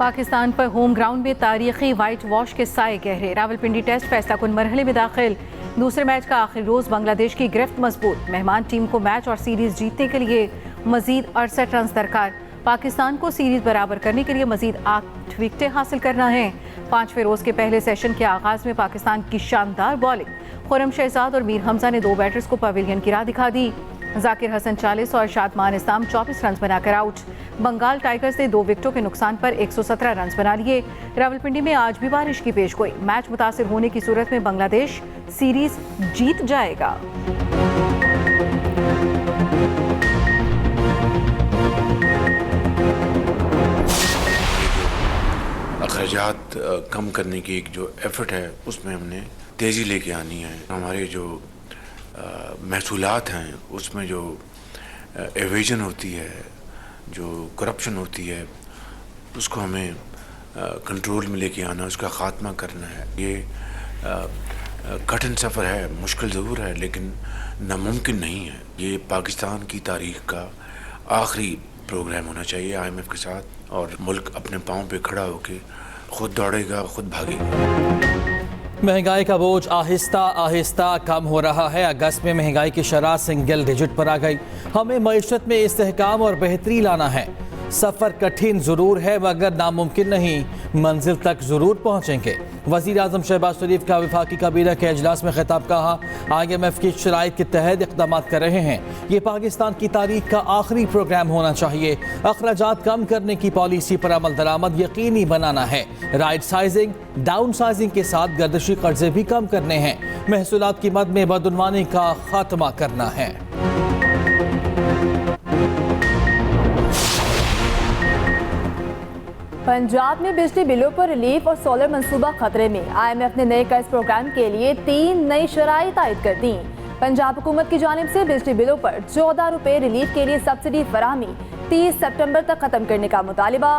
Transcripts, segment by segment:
पाकिस्तान पर home ground में तारीखी वाइट वॉश के साए गहरे। रावलपिंडी टेस्ट फैसला कुन मरहले में दाखिल। दूसरे मैच का आखिरी रोज बांग्लादेश की गिरफ्त मजबूत। मेहमान टीम को मैच और सीरीज जीतने के लिए मजीद 68 रन दरकार। पाकिस्तान को सीरीज बराबर करने के लिए मजीद 8 विकेटें हासिल करना है। 5वें रोज के पहले सेशन के आगाज में पाकिस्तान की शानदार बॉलिंग। खुर्रम शहजाद और मीर हमजा ने 2 बैटर्स को पवेलियन की राह दिखा दी। जाकिर हसन 40 और शादमान इस्लाम 24 रन बनाकर आउट। बंगाल टाइगर्स ने 2 विकेटों के नुकसान पर 117 रन बना लिए। रावलपिंडी में आज भी बारिश की पेशगोई। मैच मुतासिर होने की सूरत में बांग्लादेश सीरीज जीत जाएगा। अखराजात कम करने की एक जो एफर्ट है उसमें हमने तेज़ी लेके आनी है। हमारे जो महसूलात हैं उसमें जो एवेजन होती है, जो करप्शन होती है, उसको हमें कंट्रोल में लेके आना, उसका ख़ात्मा करना है। ये कठिन सफ़र है, मुश्किल ज़रूर है, लेकिन नामुमकिन नहीं है। ये पाकिस्तान की तारीख़ का आखिरी प्रोग्राम होना चाहिए IMF के साथ, और मुल्क अपने पाँव पे खड़ा होकर ख़ुद दौड़ेगा, ख़ुद भागेगा। महंगाई का बोझ आहिस्ता आहिस्ता कम हो रहा है। अगस्त में महंगाई की शरह सिंगल डिजिट पर आ गई। हमें मईशत में इस्तेहकाम और बेहतरी लाना है। सफ़र कठिन ज़रूर है मगर नामुमकिन नहीं, मंजिल तक ज़रूर पहुँचेंगे। वज़ीर आज़म शहबाज शरीफ का वफाकी काबीना के इजलास में खिताब। कहा IMF की शराइत के तहत इक़दाम कर रहे हैं। ये पाकिस्तान की तारीख का आखिरी प्रोग्राम होना चाहिए। अखराजात कम करने की पॉलिसी पर अमल दरामद यकीनी बनाना है। राइट साइजिंग, डाउन साइजिंग के साथ गर्दिशी कर्जे भी कम करने हैं। महसूलात की मद में बदउनवानी का खात्मा करना है। पंजाब में बिजली बिलों पर रिलीफ और सोलर मंसूबा खतरे में। IMF ने नए कर्ज प्रोग्राम के लिए 3 नई शराइत आयद कर दी। पंजाब हुकूमत की जानिब से बिजली बिलों पर 14 रुपये रिलीफ के लिए सब्सिडी फराहमी 30 सितंबर तक खत्म करने का मुतालिबा।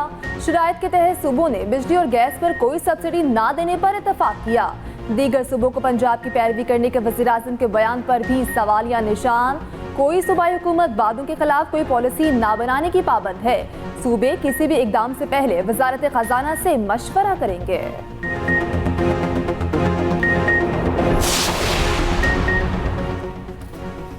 शराइत के तहत सूबों ने बिजली और गैस पर कोई सब्सिडी ना देने पर इतफाक किया। दीगर सूबों को पंजाब की पैरवी करने के वज़ीर आज़म के बयान पर भी सवालिया निशान। कोई सूबाई हुकूमत वादों के खिलाफ कोई पॉलिसी ना बनाने की पाबंद है। सूबे किसी भी इकदाम से पहले वजारत खजाना से मशवरा करेंगे।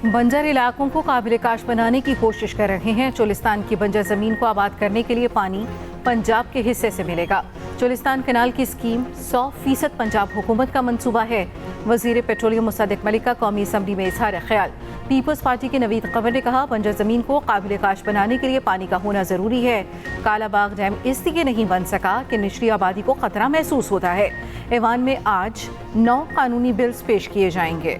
बंजर इलाकों को काबिल काश बनाने की कोशिश कर रहे हैं। चोलिस्तान की बंजर जमीन को आबाद करने के लिए पानी पंजाब के हिस्से से मिलेगा। चोलिस्तान कनाल की स्कीम 100% पंजाब हुकूमत का मंसूबा है। वजीर पेट्रोलियम मुसद्दिक मलिक का कौमी असम्बली में इजहार ख्याल। पीपल्स पार्टी के नवीद कंवर ने कहा बंजर जमीन को काबिल काश बनाने के लिए पानी का होना जरूरी है। कालाबाग डैम इसलिए नहीं बन सका कि निचली आबादी को खतरा महसूस होता है। ऐवान में आज 9 कानूनी बिल्स पेश किए जाएंगे।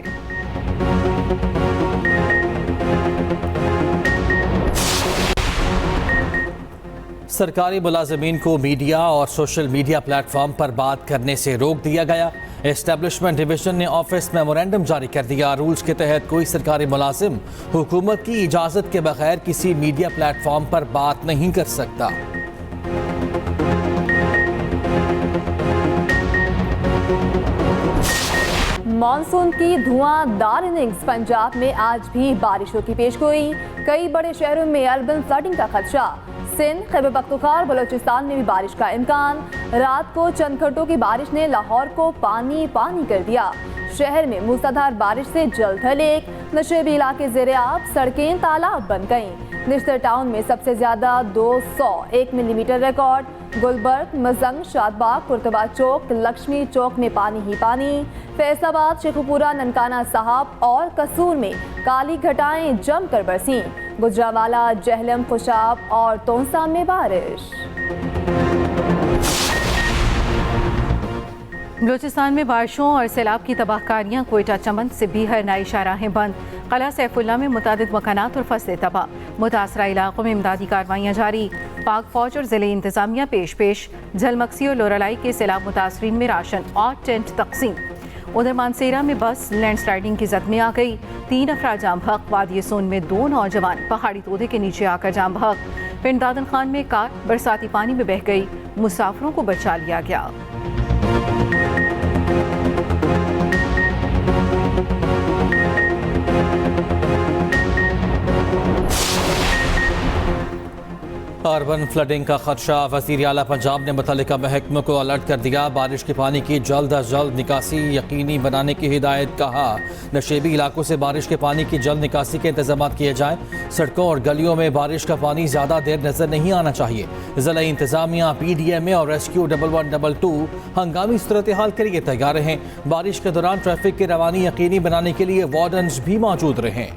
सरकारी मुलाजमीन को मीडिया और सोशल मीडिया प्लेटफॉर्म पर बात करने से रोक दिया गया। एस्टेब्लिशमेंट डिवीजन ने ऑफिस मेमोरेंडम जारी कर दिया। रूल्स के तहत कोई सरकारी मुलाजिम हुकूमत की इजाज़त के बगैर किसी मीडिया प्लेटफॉर्म पर बात नहीं कर सकता। मानसून की धुआंधार इनिंग्स। पंजाब में आज भी बारिशों की पेशगोई। कई बड़े शहरों में अर्बन फ्लडिंग का खदशा। सिंध, खैबर पख्तूनख्वा और बलोचिस्तान में भी बारिश का इम्कान। रात को चंद घंटों की बारिश ने लाहौर को पानी पानी कर दिया। शहर में मूसलाधार बारिश से जलथल एक नशेबी इलाके ज़ेरे-आब, सड़कें तालाब बन गईं। निश्तर टाउन में सबसे ज्यादा 201 मिलीमीटर रिकॉर्ड। गुलबर्ग, मजंग, शादबाग, कुर्तबा चौक, लक्ष्मी चौक में पानी ही पानी। फैसलाबाद, शेखुपुरा, ननकाना साहब और कसूर में काली घटाएं जमकर बरसीं। गुजरावाला, जहलम, खुशाब और तोंसा में बारिश। बलूचिस्तान में बारिशों और सैलाब की तबाहकारियां। कोयटा, चमन, सिब्बीहर, नाई शाहराहें बंद। कला सैफुल्ला में मुतादिद मकानात और फसलें तबाह। मुतासरा इलाकों में इमदादी कार्रवाइयाँ जारी। पाक फौज और ज़िले इंतजामिया पेश। झलमक्सी और लोरालाई के सैलाब मुतासरीन में राशन और टेंट तकसीम। उधर मानसेरा में बस लैंडस्लाइडिंग की जद में आ गई। 3 अफराद जाम बहक। वादी सोन में 2 नौजवान पहाड़ी तोदे के नीचे आकर जाम बहक। पिंड दादन खान में कार बरसाती पानी में बह गई। मुसाफिरों को बचा लिया गया। अर्बन फ्लडिंग का खदशा। वज़ीर आला पंजाब ने मुतल्लिका महकमे को अलर्ट कर दिया। बारिश के पानी की जल्द अज जल्द निकासी यकीनी बनाने की हिदायत। कहा नशेबी इलाकों से बारिश के पानी की जल्द निकासी के इंतजाम किए जाएँ। सड़कों और गलियों में बारिश का पानी ज़्यादा देर नजर नहीं आना चाहिए। ज़िला इंतजामिया, PDMA और रेस्क्यू 1112 हंगामी सूरत हाल के लिए तैयार रहें। बारिश के दौरान ट्रैफिक की रवानी यकीनी बनाने के लिए वार्डन्स भी मौजूद रहें।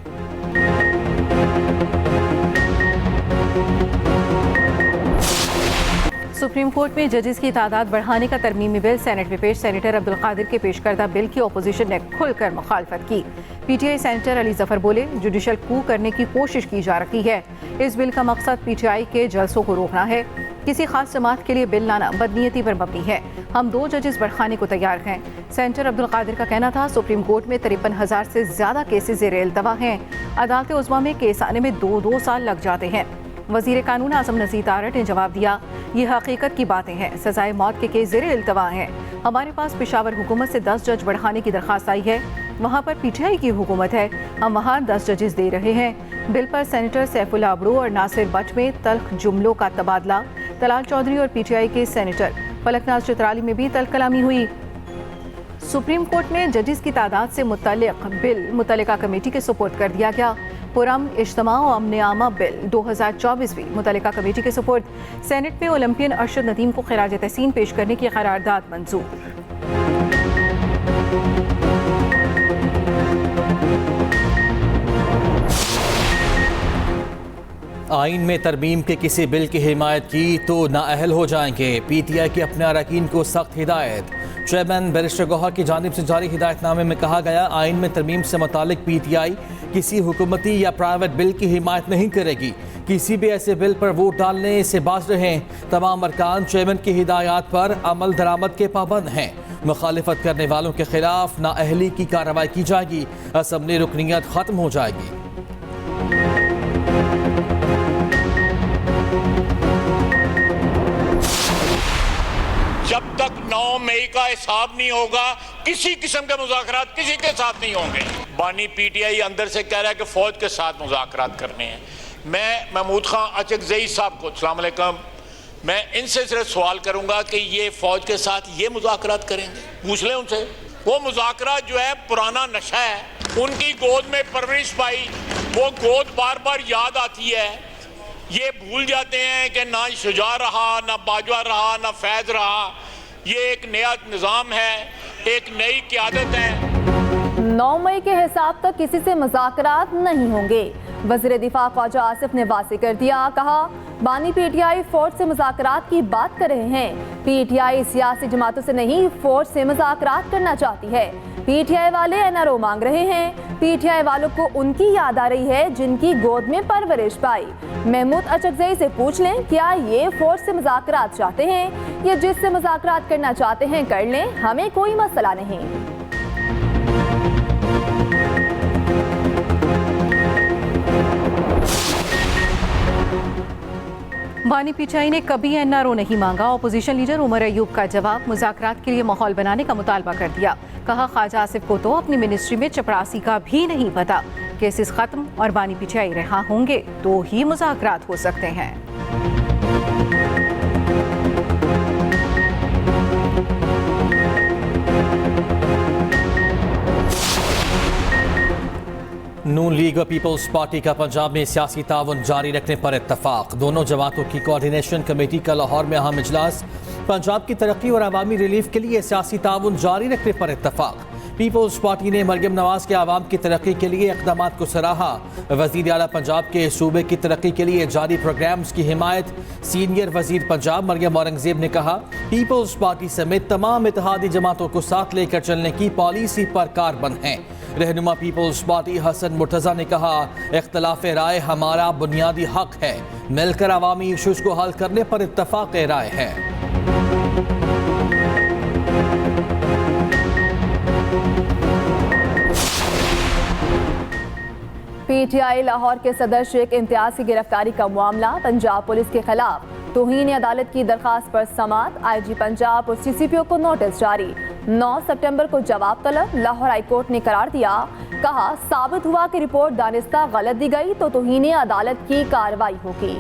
सुप्रीम कोर्ट में जजेस की तादाद बढ़ाने का तरमीमी बिल सेनेट में पेश। सेनेटर अब्दुल कादिर के पेश करदा बिल की अपोजिशन ने खुलकर मुखालफत की। PTI सेनेटर अली जफर बोले जुडिशल कू करने की कोशिश की जा रही है। इस बिल का मकसद PTI के जलसों को रोकना है। किसी खास जमात के लिए बिल लाना बदनीयती पर मबनी है। हम 2 जजेस बढ़ाने को तैयार हैं। सेनेटर अब्दुल कादिर का कहना था सुप्रीम कोर्ट में 53,000 से ज्यादा केसेस ज़ेरे इल्तवा हैं। अदालत उज़्मा में केस आने में 2 साल लग जाते हैं। वज़ीर कानून आज़म नज़ीर तारड़ ने जवाब दिया ये हकीकत की बातें हैं। सजाए मौत के केस ज़ेरे इल्तवा हैं। हमारे पास पेशावर हुकूमत से 10 जज बढ़ाने की दरख्वास्त आई है। वहाँ पर PTI की हुकूमत है। हम वहाँ 10 जजेस दे रहे हैं। बिल पर सेनेटर सैफुल्लाह अबड़ू और नासिर बट में तल्ख जुमलों का तबादला। तलाल चौधरी और PTI के सेनेटर फलकनाज चित्राली में भी तल्ख कलामी हुई। सुप्रीम कोर्ट में जजेस की तादाद से मुतल्लिक बिल मुतल्लिका कमेटी के सुपुर्द कर दिया गया। पुरम इज्तिमा और अमन आमा बिल 2024 भी मुतल्लिका कमेटी के सुपुर्द। सेनेट में ओलंपियन अरशद नदीम को खिराज तहसीन पेश करने की करारदाद मंजूर। आइन में तरमीम के किसी बिल की हिमायत की तो नाअहल हो जाएंगे। PTI के अपने अरकान को सख्त हिदायत। चेयरमैन बैरिस्टर गौहर की जानिब से जारी हिदायतनामे में कहा गया आइन में तरमीम से मुतालिक PTI किसी हुकूमती या प्राइवेट बिल की हिमायत नहीं करेगी। किसी भी ऐसे बिल पर वोट डालने से बाज रहें। तमाम अरकान चेयरमैन की हिदायत पर अमल दरामद के पाबंद हैं। मुखालिफत करने वालों के खिलाफ नाअहली की कार्रवाई की जाएगी। असम्बली रुकनियत खत्म हो जाएगी। जब तक 9 मई का हिसाब नहीं होगा किसी किस्म के मुज़ाकरात किसी के साथ नहीं होंगे। बानी PTI अंदर से कह रहा है कि फौज के साथ मुज़ाकरात करने हैं। मैं महमूद खान अचकज़ई साहब को अस्सलाम वालेकुम, मैं इनसे सिर्फ सवाल करूंगा कि ये फौज के साथ ये मुज़ाकरात करेंगे? पूछ लें उनसे। वो मुज़ाकरात जो है पुराना नशा है। उनकी गोद में परवरिश पाई, वो गोद बार बार याद आती है। ये भूल जाते हैं कि ना शुजा रहा, ना बाजवा रहा, ना फैज रहा। ये एक नया निज़ाम है, एक नई क़यादत है। 9 मई के हिसाब तक किसी से मुज़ाकरात नहीं होंगे। वज़ीर दिफा ख्वाजा आसिफ ने वाज़ेह कर दिया। कहा बानी PTI फौज से मुज़ाकरात की बात कर रहे हैं। PTI सियासी जमातों से नहीं फौज से मुज़ाकरात करना चाहती है। PTI वाले NRO मांग रहे हैं। PTI वालों को उनकी याद आ रही है जिनकी गोद में परवरिश पाई। महमूद अचकज़ई से पूछ लें क्या ये फौज से मुज़ाकरात चाहते हैं या जिससे मुज़ाकरात करना चाहते हैं कर लें, हमें कोई मसला नहीं। बानी PTI ने कभी NRO नहीं मांगा। अपोजिशन लीडर उमर अयूब का जवाब मुज़ाकरात के लिए माहौल बनाने का मुतालबा कर दिया। कहा ख्वाजा आसिफ को तो अपनी मिनिस्ट्री में चपरासी का भी नहीं पता। केसेस खत्म और बानी PTI रिहा होंगे तो ही मुज़ाकरात हो सकते हैं। नून लीग और पीपल्स पार्टी का पंजाब में सियासी ताउन जारी रखने पर इत्तफाक। दोनों जमातों की कोऑर्डिनेशन कमेटी का लाहौर में अहम इजलास। पंजाब की तरक्की और अवामी रिलीफ के लिए सियासी ताउन जारी रखने पर इत्तफाक। पीपल्स पार्टी ने मरियम नवाज के आवाम की तरक्की के लिए इक़दाम को सराहा। वज़ीर आला पंजाब के सूबे की तरक्की के लिए जारी प्रोग्राम्स की हिमायत। सीनियर वज़ीर पंजाब मरियम औरंगज़ेब ने कहा पीपल्स पार्टी समेत तमाम इत्तेहादी जमातों को साथ लेकर चलने की पॉलिसी पर कारबंद हैं। रहनुमा पीपल्स पार्टी हसन मुर्तज़ा ने कहा इख्तलाफ राय हमारा बुनियादी हक है। मिलकर अवामी इशूज़ को हल करने पर इत्तफाक राय है। PTI लाहौर के सदर शेख इम्तियाज की गिरफ्तारी का मामला। पंजाब पुलिस के खिलाफ तौहीन अदालत की दरखास्त पर समाअत। IG पंजाब और CCPO को नोटिस जारी। 9 सितंबर को जवाब तलब। लाहौर हाई कोर्ट ने करार दिया। कहा साबित हुआ कि रिपोर्ट दानिस्ता गलत दी गई तो तौहीन अदालत की कार्रवाई होगी।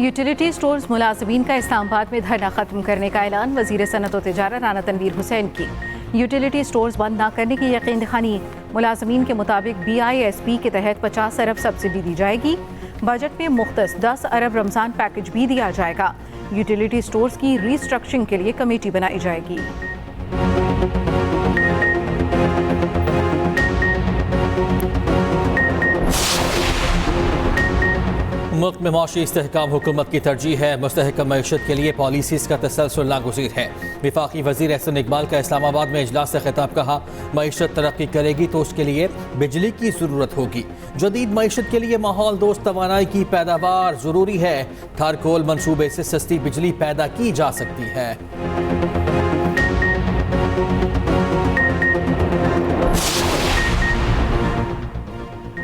यूटिलिटी स्टोर्स मुलाजमीन का इस्लामाबाद में धरना खत्म करने का ऐलान वजीर सनत और तिजारत राना तनवीर हुसैन की। यूटिलिटी स्टोर्स बंद न करने की यकीन दहानी। मुलाजमीन के मुताबिक BISP के तहत 50 अरब सब्सिडी दी जाएगी। बजट में मुख्तस 10 अरब रमज़ान पैकेज भी दिया जाएगा। यूटिलिटी स्टोर्स की रीस्ट्रक्चरिंग के लिए कमेटी बनाई जाएगी। मुल्क में मौशी इस्तेहकाम हुकूमत की तरजीह है। मुस्तहकम मईशत के लिए पॉलिसीज़ का तसलसल नागुज़ीर है। वफाकी वज़ीर एहसन इकबाल का इस्लामाबाद में इजलास से खिताब कहा, मईशत तरक्की करेगी तो उसके लिए बिजली की ज़रूरत होगी। जदीद मईशत के लिए माहौल दोस्त तवानाई की पैदावार ज़रूरी है। थारकोल मनसूबे से सस्ती बिजली पैदा की जा सकती है।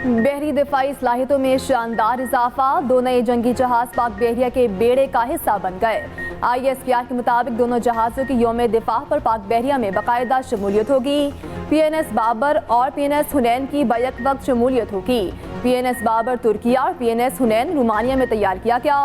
बहरी दिफाई सलाहियतों में शानदार इजाफा। 2 नए जंगी जहाज पाक बहरिया के बेड़े का हिस्सा बन गए। ISPR के मुताबिक दोनों जहाज़ों की यौम दिफा पर पाक बहरिया में बाकायदा शमूलियत होगी। PNS बाबर और PNS हुनैन की बैक वक्त शमूलियत होगी। PNS बाबर तुर्किया और PNS हुनैन रोमानिया में तैयार किया गया।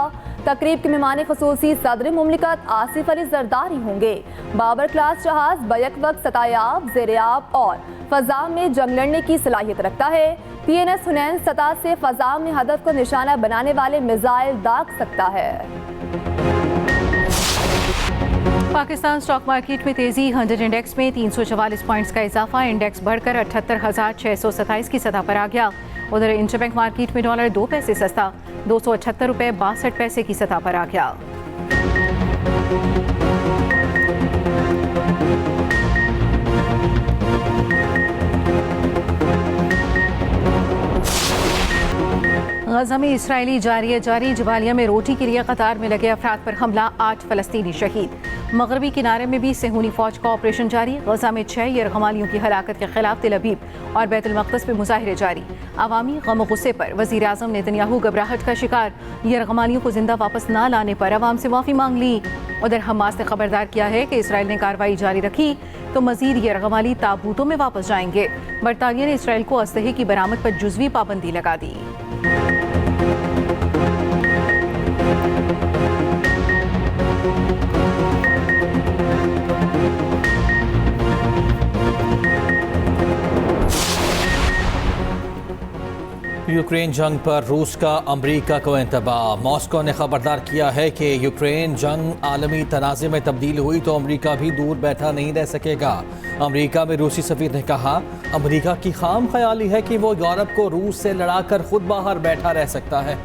तकरीब के मेहमान खसूसी सदर मुमलिकत आसिफ अली जरदारी होंगे। बाबर क्लास जहाज बैक वक्त सतायाब, ज़ेरियाब और फ़ज़ा में जंग लड़ने की सलाहियत रखता है। PNS हुनैन सतह से फ़ज़ा में हदफ को निशाना बनाने वाले मिसाइल दाग सकता है। पाकिस्तान स्टॉक मार्केट में तेजी। 100 इंडेक्स में 344 पॉइंट्स का इजाफा। इंडेक्स बढ़कर 78,627 की सतह पर आ गया। उधर इंटरबैंक मार्केट में डॉलर 2 पैसे सस्ता 278 रुपये 62 पैसे की सतह पर आ गया। गजा में इसराइली जारी जबालिया में रोटी के लिए कतार में लगे अफराद पर हमला, 8 फलस्तीनी शहीद। मगरबी किनारे में भी सेहूनी फौज का ऑपरेशन जारी। गजा में 6 यरगमालियों की हलाकत के खिलाफ तेल अवीव और बैतुल मक़दस में मुजाहिरे जारी। अवामी गम गुस्से पर वज़ीर आज़म नेतन्याहू घबराहट का शिकार। यरगमालियों को जिंदा वापस न लाने पर अवाम से माफ़ी मांग ली। उधर हमास ने खबरदार किया है कि इसराइल ने कार्रवाई जारी रखी तो मजीद यरगमाली ताबूतों में वापस जाएंगे। बरतानिया ने इसराइल को असलहे की बरामद पर जुज़वी पाबंदी लगा दी। यूक्रेन जंग पर रूस का अमरीका को इंतबाह। मॉस्को ने खबरदार किया है कि यूक्रेन जंग आलमी तनाज़े में तब्दील हुई तो अमरीका भी दूर बैठा नहीं रह सकेगा। अमरीका में रूसी सफीर ने कहा, अमरीका की खाम ख्याली है कि वो यूरोप को रूस से लड़ाकर खुद बाहर बैठा रह सकता है।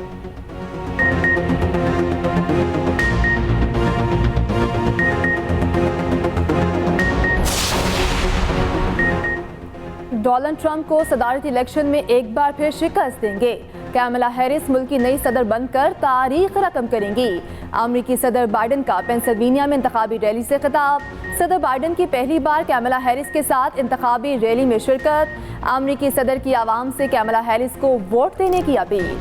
डोनाल्ड ट्रंप को सदारती इलेक्शन में एक बार फिर शिकस्त देंगे। कैमला हैरिस मुल्क की नई सदर बनकर तारीख रकम करेंगी। अमरीकी सदर बाइडन का पेंसिल्वेनिया में इंतखाबी रैली से खिताब। सदर बाइडन की पहली बार कैमला हैरिस के साथ इंतखाबी रैली में शिरकत। अमरीकी सदर की आवाम से कैमला हैरिस को वोट देने की अपील।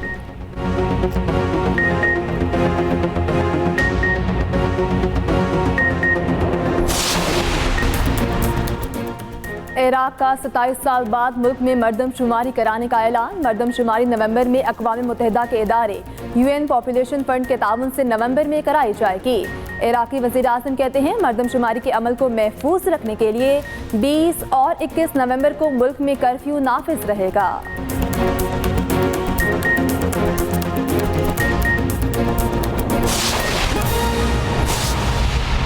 इराक का 27 साल बाद मुल्क में मरदमशुमारी कराने का ऐलान। मरदमशुमारी नवंबर में अक़वाम मुत्तहिदा के इदारे UN पॉपुलेशन फंड के ताउन से नवंबर में कराई जाएगी। इराकी वज़ीर आज़म कहते हैं, मरदमशुमारी के अमल को महफूज रखने के लिए 20 और 21 नवंबर को मुल्क में कर्फ्यू नाफिज रहेगा।